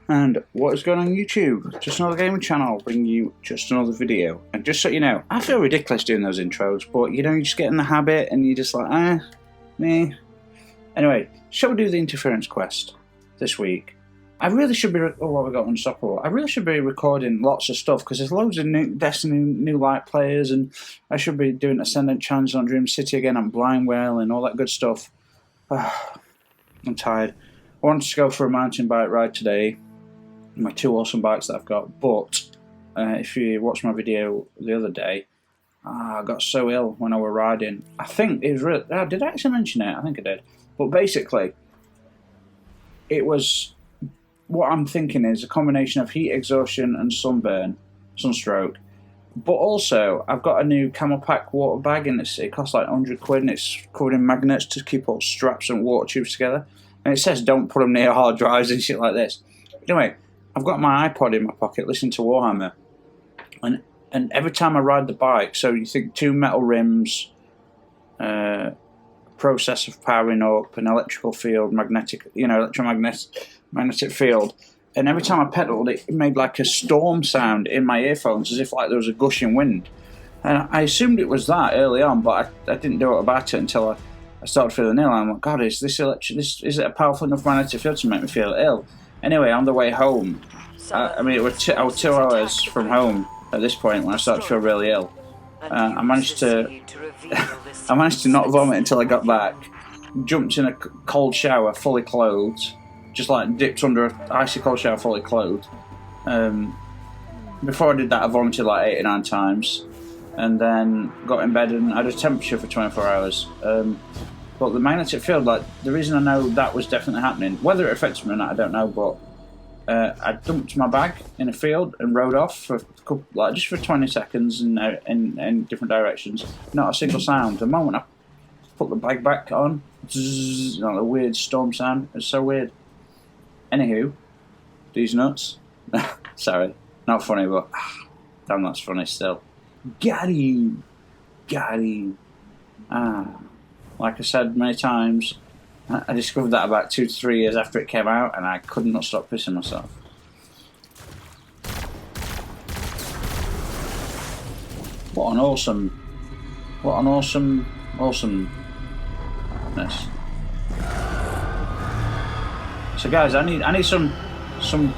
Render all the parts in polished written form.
And what is going on YouTube? Just another gaming channel, bringing you just another video. And just so you know, I feel ridiculous doing those intros, but you know, you just get in the habit and you're just like, me. Anyway, shall we do the interference quest this week? I really should be, what we got Unstoppable. I really should be recording lots of stuff because there's loads of new Destiny, new light players, and I should be doing Ascendant Challenge on Dream City again, on Blindwell and all that good stuff. I'm tired. I wanted to go for a mountain bike ride today. My two awesome bikes that I've got, but if you watched my video the other day, I got so ill when I was riding. I think it was really, did I actually mention it? I think I did. But basically, it was, what I'm thinking is a combination of heat exhaustion and sunstroke. But also, I've got a new CamelBak water bag, and it costs like 100 quid, and it's covered in magnets to keep all straps and water tubes together. And it says don't put them near hard drives and shit like this. Anyway, I've got my iPod in my pocket listening to Warhammer, and every time I ride the bike, so you think two metal rims, process of powering up, an electrical field, electromagnetic field, and every time I pedalled, it made like a storm sound in my earphones, as if like there was a gushing wind. And I assumed it was that early on, but I didn't know about it until I started feeling ill. I'm like, God, is it a powerful enough magnetic field to make me feel ill? Anyway, on the way home, I was 2 hours from home at this point when I started to feel really ill. I managed to not vomit until I got back. Jumped in a cold shower, fully clothed. Just like dipped under an icy cold shower, fully clothed. Before I did that, I vomited like 8 or 9 times, and then got in bed and had a temperature for 24 hours. But the magnetic field, like, the reason I know that was definitely happening, whether it affected me or not, I don't know, but I dumped my bag in a field and rode off for just for 20 seconds in different directions. Not a single sound. The moment I put the bag back on, zzz, a weird storm sound. It's so weird. Anywho, these nuts. Sorry, not funny, but damn, that's funny still. Got him. Like I said many times, I discovered that about 2 to 3 years after it came out, and I could not stop pissing myself. What an awesomeness. So guys, I need some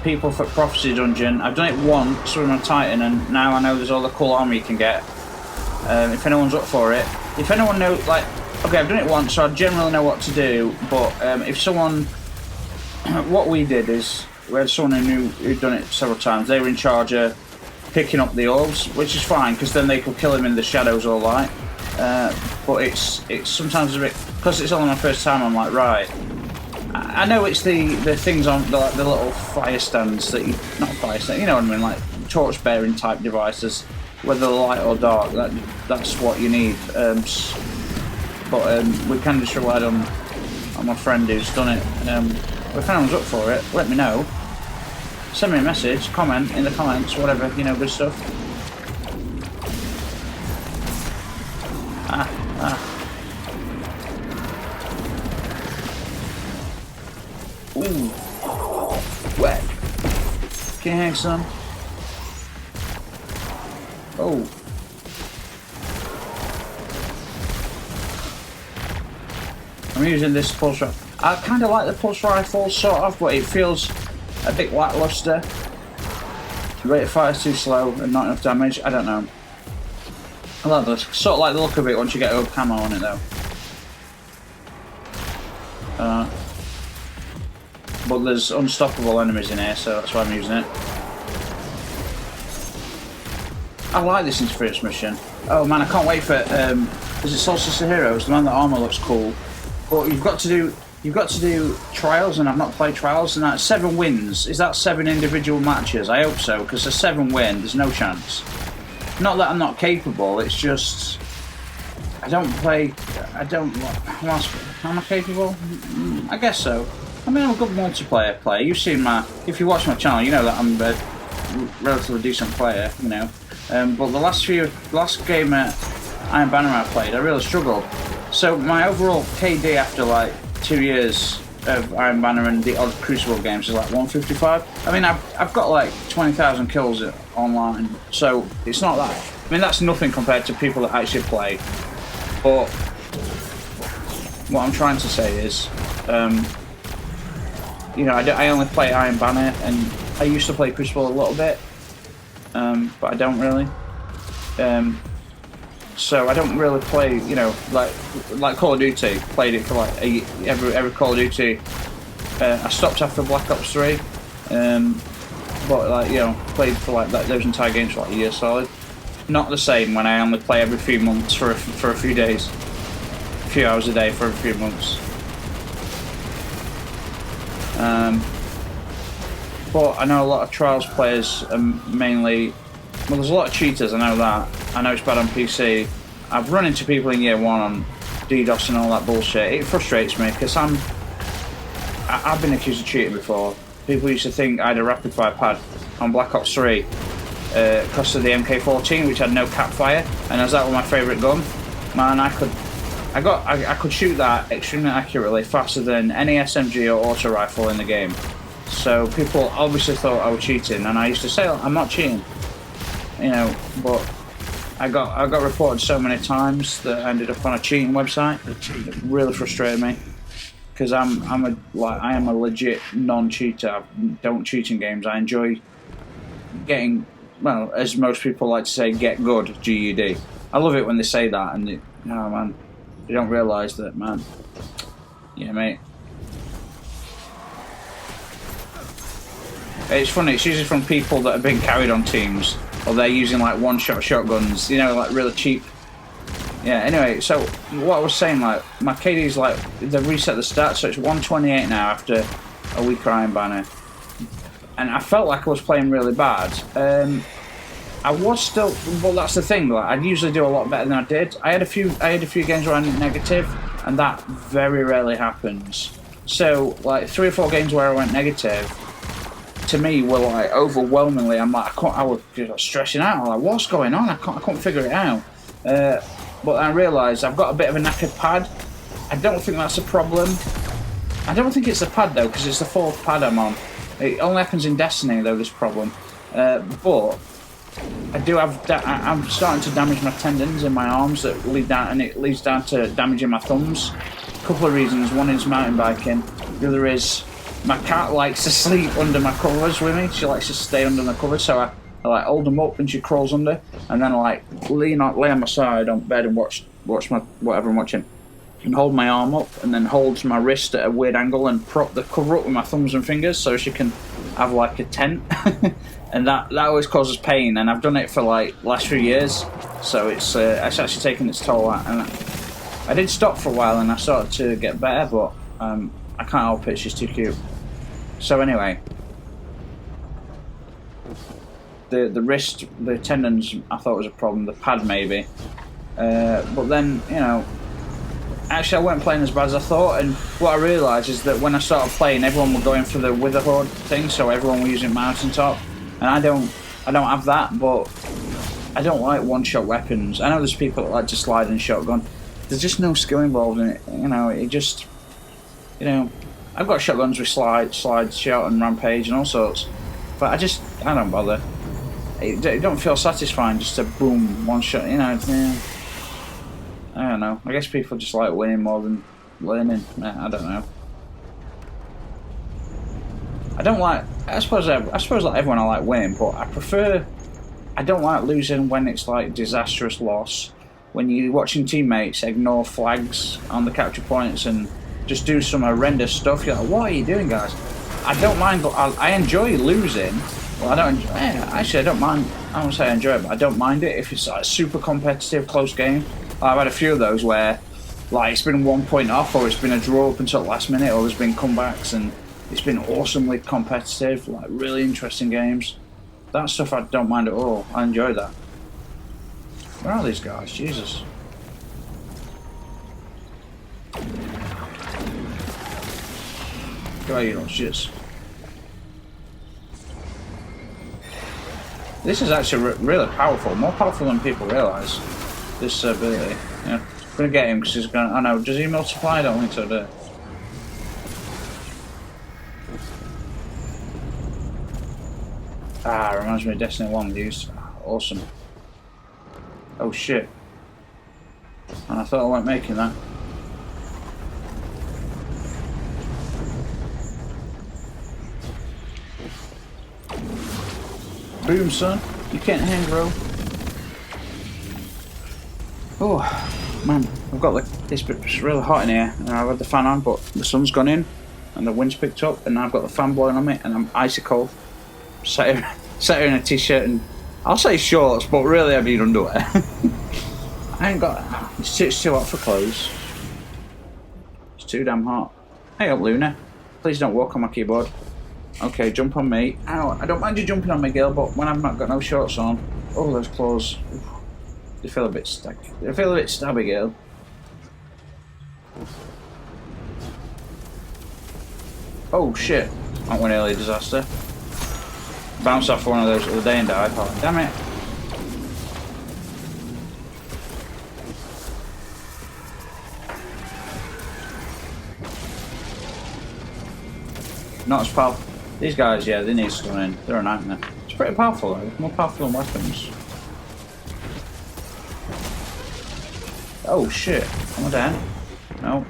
people for Prophecy Dungeon. I've done it once with my Titan, and now I know there's all the cool armor you can get. If anyone's up for it. If anyone knows, like, okay, I've done it once, so I generally know what to do, but if someone... what we did is, we had someone who'd done it several times. They were in charge of picking up the orbs, which is fine, because then they could kill him in the shadows or light. But it's sometimes a bit... because it's only my first time, I'm like, right... I know it's the things on the little fire stands that not fire stand, you know what I mean, like torch bearing type devices, whether light or dark. That's what you need. But we kind of just relied on my friend who's done it. If anyone's up for it, let me know. Send me a message, comment in the comments, whatever, you know, good stuff. Ooh, wet. Can you hang some? Oh. I'm using this pulse rifle. I kind of like the pulse rifle, sort of, but it feels a bit lackluster. The rate of fire is too slow and not enough damage. I don't know. I like this. Sort of like the look of it once you get a camo on it, though. But there's unstoppable enemies in here, so that's why I'm using it. I like this interference mission. Oh man, I can't wait for is it Solstice of Heroes? The man that armor looks cool. But you've got to do trials, and I've not played trials, and that's 7 wins. Is that 7 individual matches? I hope so, because a 7 win, there's no chance. Not that I'm not capable, it's just am I capable? I guess so. I mean, I'm a good multiplayer player. You've seen if you watch my channel, you know that I'm a relatively decent player, you know. But the last game at Iron Banner I played, I really struggled. So my overall KD after like 2 years of Iron Banner and the odd Crucible games is like 155. I mean, I've got like 20,000 kills online, so it's not that. I mean, that's nothing compared to people that actually play. But what I'm trying to say is, you know, I only play Iron Banner, and I used to play Crucible a little bit, but I don't really. So I don't really play, you know, like Call of Duty. Played it for like every Call of Duty. I stopped after Black Ops 3, but like, you know, played for like those entire games for like a year solid. Not the same when I only play every few months for a few days, a few hours a day for a few months. But I know a lot of Trials players are mainly. Well, there's a lot of cheaters, I know that. I know it's bad on PC. I've run into people in year one on DDoS and all that bullshit. It frustrates me because I've been accused of cheating before. People used to think I had a rapid fire pad on Black Ops 3 because of the MK14, which had no cap fire, and as that was my favourite gun, man, I could shoot that extremely accurately, faster than any SMG or auto rifle in the game. So people obviously thought I was cheating, and I used to say, I'm not cheating. You know, but I got reported so many times that I ended up on a cheating website. It really frustrated me because I am a legit non-cheater. I don't cheat in games. I enjoy getting, well, as most people like to say, get good, GUD. I love it when they say that, and oh man, they don't realise that, man. Yeah, mate. It's funny. It's usually from people that have been carried on teams. Or they're using like one-shot shotguns, you know, like really cheap. Yeah, anyway, so what I was saying, like, my KD's like, they've reset the stats, so it's 128 now after a week of Iron Banner. And I felt like I was playing really bad. I was still, well, that's the thing, like, I'd usually do a lot better than I did. I had a few games where I went negative, and that very rarely happens. So, like, 3 or 4 games where I went negative, to me, were like overwhelmingly. I was stressing out. I'm like, what's going on? I couldn't figure it out. But I realised I've got a bit of a knackered pad. I don't think that's a problem. I don't think it's the pad though, because it's the 4th pad I'm on. It only happens in Destiny though, this problem. But I do have. I'm starting to damage my tendons in my arms that lead down, and it leads down to damaging my thumbs. A couple of reasons. One is mountain biking. The other is my cat likes to sleep under my covers with me. She likes to stay under the covers, so I like hold them up and she crawls under, and then I like lay on my side on bed and watch my whatever I'm watching, and hold my arm up and then hold my wrist at a weird angle and prop the cover up with my thumbs and fingers so she can have like a tent. And that always causes pain, and I've done it for like last few years, so it's actually taken its toll. And I did stop for a while and I started to get better, but I can't help it, she's too cute. So anyway, the wrist, the tendons, I thought was a problem. The pad maybe, but then, you know, actually I wasn't playing as bad as I thought. And what I realised is that when I started playing, everyone was going for the Witherhoard thing, so everyone was using Mountaintop, and I don't have that. But I don't like one-shot weapons. I know there's people that like to slide and shotgun. There's just no skill involved in it. You know, it just, you know. I've got shotguns with slide shot and rampage and all sorts, but I don't bother. It don't feel satisfying just to boom one shot, you know. Yeah. I don't know. I guess people just like winning more than learning. I don't know. I don't like. I suppose like everyone I like winning, but I don't like losing when it's like disastrous loss. When you're watching teammates ignore flags on the capture points and just do some horrendous stuff, you're like, what are you doing, guys? I don't mind, but I enjoy losing. Well, I don't mind. I won't say I enjoy it, but I don't mind it if it's like a super competitive, close game. I've had a few of those where, like, it's been 1 point off, or it's been a draw up until the last minute, or there's been comebacks, and it's been awesomely competitive, like really interesting games. That stuff I don't mind at all. I enjoy that. Where are these guys? Jesus. Go, you know, shits. This is actually really powerful, more powerful than people realise. This ability. Yeah. I'm gonna get him because he's gonna. I know. Does he multiply? I don't think so. Do. Ah, reminds me of Destiny 1 views. Awesome. Oh shit. And I thought I weren't making that. Boom, son. You can't hang, bro. Oh, man. I've got this bit's really hot in here, and I've had the fan on, but the sun's gone in, and the wind's picked up, and now I've got the fan blowing on me, and I'm icy cold. Sat here in a t-shirt, and I'll say shorts, but really I mean underwear. I ain't got... It's too hot for clothes. It's too damn hot. Hey up, Luna. Please don't walk on my keyboard. Okay, jump on me. Ow, I don't mind you jumping on me, girl, but when I've not got no shorts on... Oh, those claws. Oof. They feel a bit They feel a bit stabby, girl. Oh, shit. That went early disaster. Bounced off one of those the other day and died. Oh, damn it. Not as powerful. These guys, yeah, they need to come in. They're a nightmare. It's pretty powerful though. More powerful than weapons. Oh shit. Am I down? No.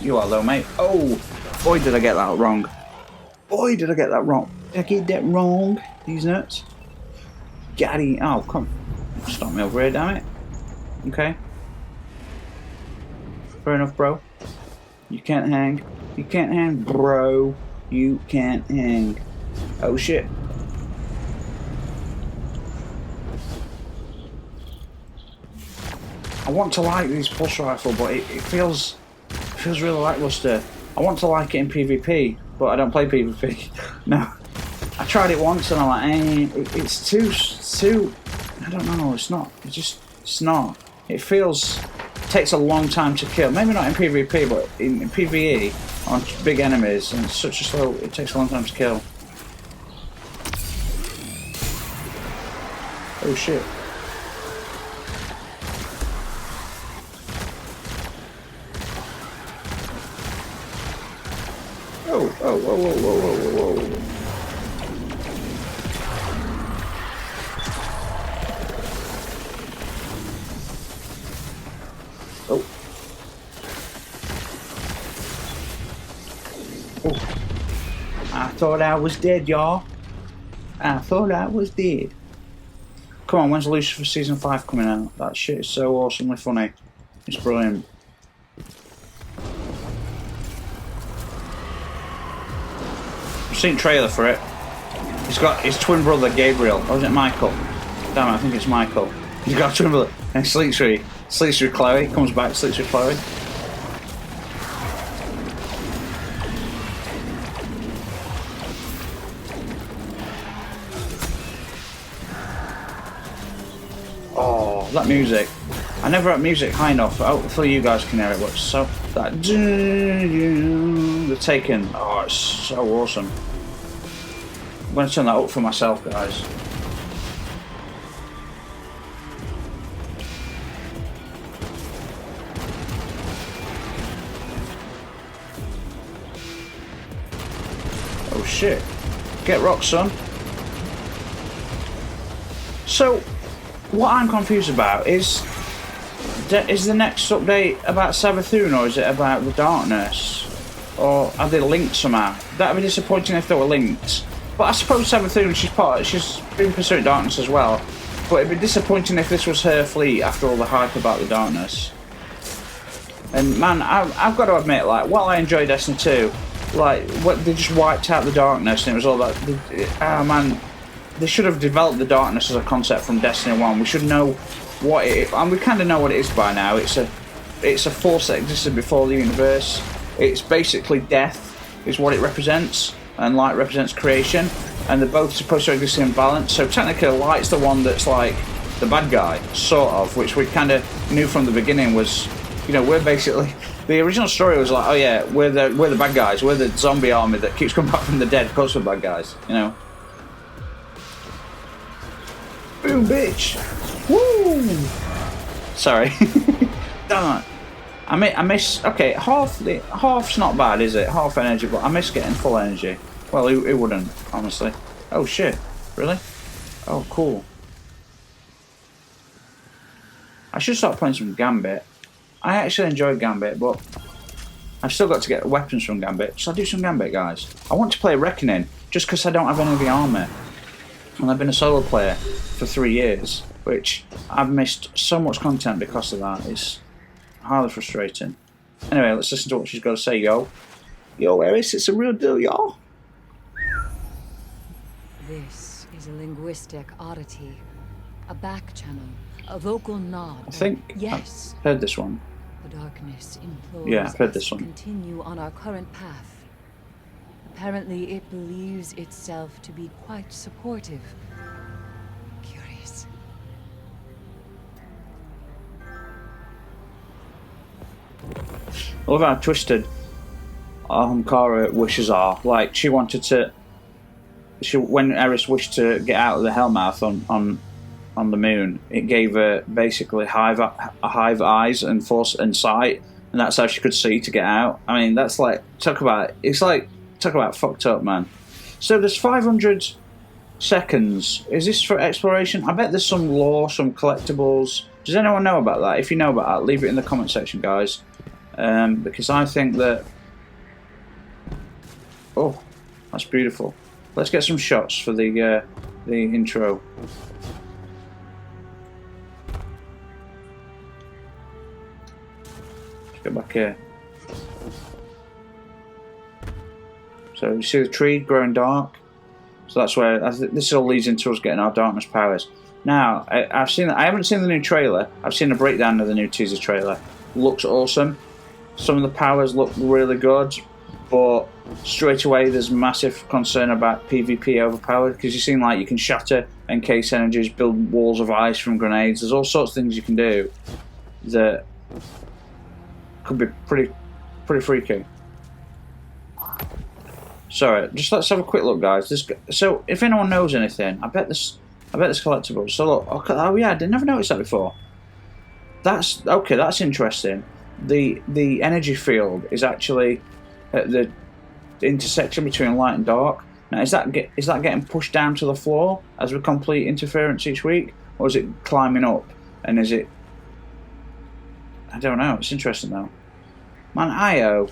You are though, mate. Oh! Boy, did I get that wrong. Boy, did I get that wrong. Did I get that wrong? These nuts. Got him. Oh, come. Stop me over here, damn it. Okay. Fair enough, bro. You can't hang. You can't hang, bro. You can't hang. Oh shit. I want to like this pulse rifle, but it feels really lackluster. I want to like it in PvP, but I don't play PvP. No. I tried it once and I'm like, it's too, I don't know, it's not. It's not. It takes a long time to kill. Maybe not in PvP, but in PvE, on big enemies, and it's such a slow, it takes a long time to kill. Oh shit. Oh, whoa, whoa, whoa, whoa, whoa, whoa. Oh. Oh. I thought I was dead, y'all. I thought I was dead. Come on, when's Lucifer Season 5 coming out? That shit is so awesomely funny. It's brilliant. I've seen a trailer for it. He's got his twin brother Gabriel. Or is it Michael? Damn it, I think it's Michael. He's got a twin brother. And sleeps with Chloe. Comes back, sleeps with Chloe. Oh, that music. I never had music high enough. Hopefully you guys can hear it, but so that the Taken. Oh, it's so awesome. I'm gonna turn that up for myself, guys. Oh shit. Get rocked, son. So, what I'm confused about is the next update about Savathûn, or is it about the Darkness? Or are they linked somehow? That'd be disappointing if they were linked. But I suppose Savathûn, she's been pursuing Darkness as well. But it'd be disappointing if this was her fleet after all the hype about the Darkness. And man, I've got to admit, like, while I enjoy Destiny 2, like, what they just wiped out the Darkness and it was all that. Man, they should have developed the Darkness as a concept from Destiny 1. We should know what it is, and we kind of know what it is by now. It's a force that existed before the universe. It's basically death, is what it represents, and light represents creation, and they're both supposed to exist in balance. So technically, light's the one that's like the bad guy, sort of, which we kind of knew from the beginning was, you know, we're basically. The original story was like, oh yeah, we're the bad guys. We're the zombie army that keeps coming back from the dead because we're bad guys, you know. Boom, bitch. Woo! Sorry. Damn it. I miss. Okay, half's not bad, is it? Half energy, but I miss getting full energy. Well, who wouldn't, honestly? Oh shit, really? Oh cool. I should start playing some Gambit. I actually enjoy Gambit, but I've still got to get weapons from Gambit, so I'll do some Gambit, guys. I want to play Reckoning, just because I don't have any of the armor. And I've been a solo player for 3 years, which I've missed so much content because of that. It's highly frustrating. Anyway, let's listen to what she's got to say, yo. Yo, Eris, it's a real deal, y'all. This is a linguistic oddity, a back channel, a vocal nod. I think yes. I've heard this one. The darkness implores Yeah, I've heard us this to one. continue on our current path. Apparently, it believes itself to be quite supportive. Curious. I love how twisted Kara wishes are. Like, she wanted to... when Eris wished to get out of the Hellmouth on the moon, it gave her basically hive eyes and force and sight, and that's how she could see to get out. I mean, that's like, talk about fucked up, man. So there's 500 seconds. Is this for exploration? I bet there's some lore, some collectibles. Does anyone know about that? If you know about that, leave it in the comment section, guys. Because I think that... Oh, that's beautiful. Let's get some shots for the intro. Let's get back here. So you see the tree growing dark. So that's where this all leads into us getting our darkness powers. Now I haven't seen the new trailer. I've seen a breakdown of the new teaser trailer. Looks awesome. Some of the powers look really good, but straight away there's massive concern about PvP overpowered, because you've seen like you can shatter encase energies, build walls of ice from grenades. There's all sorts of things you can do that could be pretty freaky. Sorry, just let's have a quick look, guys. So if anyone knows anything, I bet there's collectibles. So look, okay, oh yeah, I never noticed that before. That's okay. That's interesting. The energy field is actually at the intersection between light and dark. Now, is that getting pushed down to the floor as we complete interference each week, or is it climbing up? And is it? I don't know. It's interesting though. Man, IO,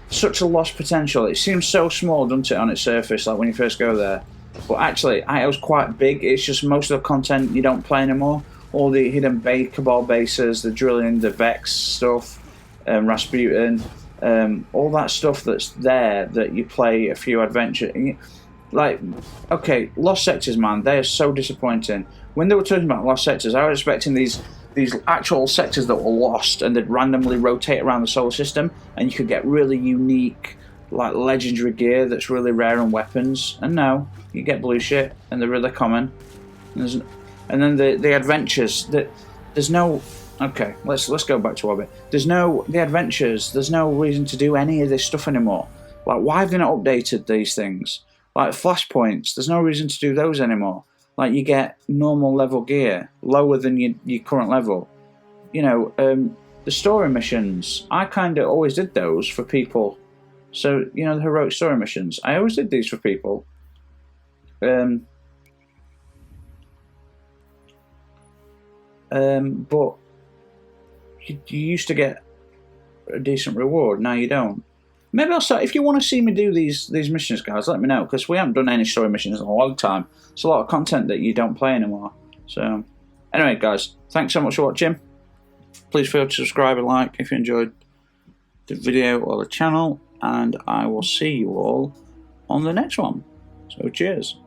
such a lost potential. It seems so small, doesn't it, on its surface, like when you first go there. But actually, IO's quite big. It's just most of the content you don't play anymore. All the hidden Cabal bases, the drilling, the Vex stuff, Rasputin, all that stuff that's there that you play a few adventures. Like, okay, Lost Sectors, man, they are so disappointing. When they were talking about Lost Sectors, I was expecting these actual sectors that were lost and they'd randomly rotate around the solar system, and you could get really unique, like legendary gear that's really rare and weapons. And no, you get blue shit, and they're really common. And then the adventures that there's no. Okay, let's go back to Orbit. The adventures. There's no reason to do any of this stuff anymore. Like, why have they not updated these things? Like flashpoints. There's no reason to do those anymore. Like, you get normal level gear, lower than your current level. You know, the story missions. I kind of always did those for people. So, you know, the heroic story missions. I always did these for people. But you used to get a decent reward. Now you don't. Maybe I'll start. If you want to see me do these missions, guys, let me know, because we haven't done any story missions in a long time. It's a lot of content that you don't play anymore. So, anyway, guys, thanks so much for watching. Please feel to subscribe and like if you enjoyed the video or the channel, and I will see you all on the next one. So, cheers.